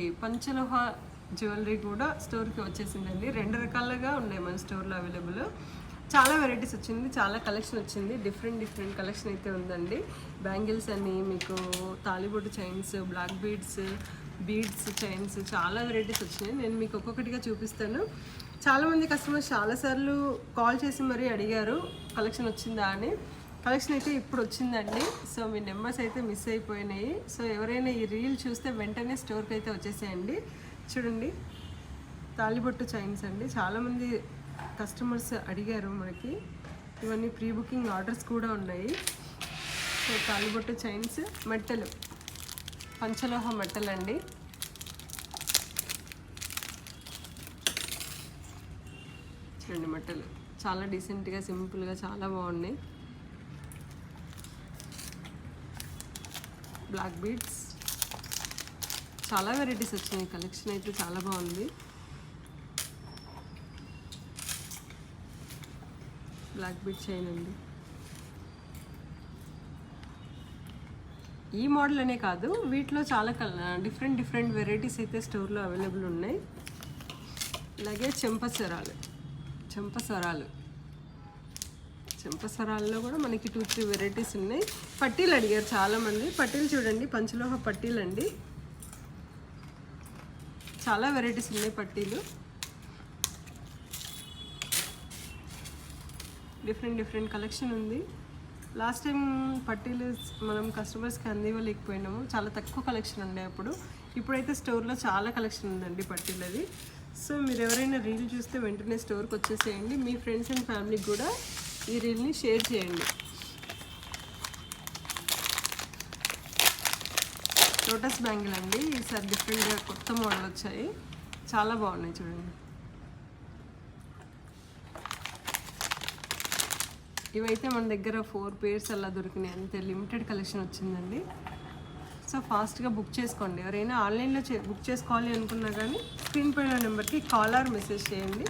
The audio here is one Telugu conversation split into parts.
ఈ పంచలోహ జ్యువెలరీ కూడా స్టోర్కి వచ్చేసిందండి. 2 రకాలుగా ఉన్నాయి మన స్టోర్లో అవైలబుల్. చాలా వెరైటీస్ వచ్చింది, చాలా కలెక్షన్ వచ్చింది. డిఫరెంట్ కలెక్షన్ అయితే ఉందండి. బ్యాంగిల్స్ అని మీకు తాలిబొట్టు చైన్స్, బ్లాక్ బీడ్స్ చైన్స్ చాలా వెరైటీస్ వచ్చినాయి. నేను మీకు ఒక్కొక్కటిగా చూపిస్తాను. చాలామంది కస్టమర్స్ చాలాసార్లు కాల్ చేసి మరీ అడిగారు కలెక్షన్ వచ్చిందా అని. కలెక్షన్ అయితే ఇప్పుడు వచ్చిందండి. సో మీ నెంబర్స్ అయితే మిస్ అయిపోయినాయి. సో ఎవరైనా ఈ రీల్ చూస్తే వెంటనే స్టోర్కి అయితే వచ్చేసేయండి. చూడండి, తాలిబొట్టు చైన్స్ అండి. చాలామంది కస్టమర్స్ అడిగారు మనకి. ఇవన్నీ ప్రీ బుకింగ్ ఆర్డర్స్ కూడా ఉన్నాయి. సో తాలిబొట్టు చైన్స్, మెట్టలు, పంచలోహ మెట్టలు అండి. చూడండి మెట్టలు చాలా డీసెంట్గా, సింపుల్గా చాలా బాగున్నాయి. బ్లాక్ బీడ్స్, చాలా వెరైటీస్ వచ్చినాయి. కలెక్షన్ అయితే చాలా బాగుంది. బ్లాక్ బీడ్ చైన్ అండి. ఈ మోడల్ అనే కాదు, వీటిలో చాలా డిఫరెంట్ వెరైటీస్ అయితే స్టోర్లో అవైలబుల్ ఉన్నాయి. అలాగే చెంపస్వరాల్లో కూడా మనకి 2-3 వెరైటీస్ ఉన్నాయి. పట్టీలు అడిగారు చాలామంది. పట్టీలు చూడండి, పంచలోహ పట్టీలు అండి. చాలా వెరైటీస్ ఉన్నాయి పట్టీలు. డిఫరెంట్ కలెక్షన్ ఉంది. లాస్ట్ టైం పట్టీలు మనం కస్టమర్స్కి అందివ్వలేకపోయినాము, చాలా తక్కువ కలెక్షన్ ఉండే అప్పుడు. ఇప్పుడైతే స్టోర్లో చాలా కలెక్షన్ ఉందండి పట్టీలది. సో మీరు ఎవరైనా రీల్ చూస్తే వెంటనే స్టోర్కి వచ్చేసేయండి. మీ ఫ్రెండ్స్ అండ్ ఫ్యామిలీకి కూడా ఈ రీల్ని షేర్ చేయండి. లోటస్ బ్యాంగిల్ అండి. ఈసారి డిఫరెంట్గా కొత్త మోడల్ వచ్చాయి, చాలా బాగున్నాయి. చూడండి, ఇవైతే మన దగ్గర 4 pairs అలా దొరికినాయి. అంతే లిమిటెడ్ కలెక్షన్ వచ్చిందండి. సో ఫాస్ట్గా బుక్ చేసుకోండి. ఎవరైనా ఆన్లైన్లో బుక్ చేసుకోవాలి అనుకున్నా కానీ స్క్రీన్ పైన నెంబర్కి కాల్ ఆర్ మెసేజ్ చేయండి.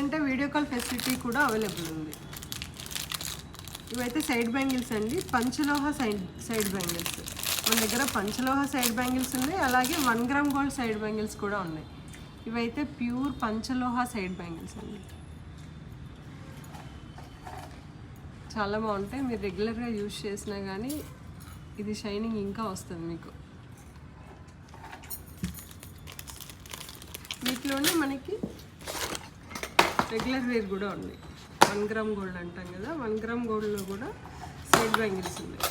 అంటే వీడియో కాల్ ఫెసిలిటీ కూడా అవైలబుల్ ఉంది. ఇవైతే సైడ్ బ్యాంగిల్స్ అండి, పంచలోహ సైడ్ బ్యాంగిల్స్. మన దగ్గర పంచలోహ సైడ్ బ్యాంగిల్స్ ఉన్నాయి, అలాగే 1 gram గోల్డ్ సైడ్ బ్యాంగిల్స్ కూడా ఉన్నాయి. ఇవైతే ప్యూర్ పంచలోహ సైడ్ బ్యాంగిల్స్ అండి. చాలా బాగుంటాయి. మీరు రెగ్యులర్గా యూజ్ చేసినా కానీ ఇది షైనింగ్ ఇంకా వస్తుంది మీకు. వీటిలోనే మనకి రెగ్యులర్ వేర్ కూడా ఉన్నాయి. 1 gram గోల్డ్ అంటాం కదా, 1 gram గోల్డ్లో కూడా సైడ్ బ్యాంగిల్స్ ఉన్నాయి.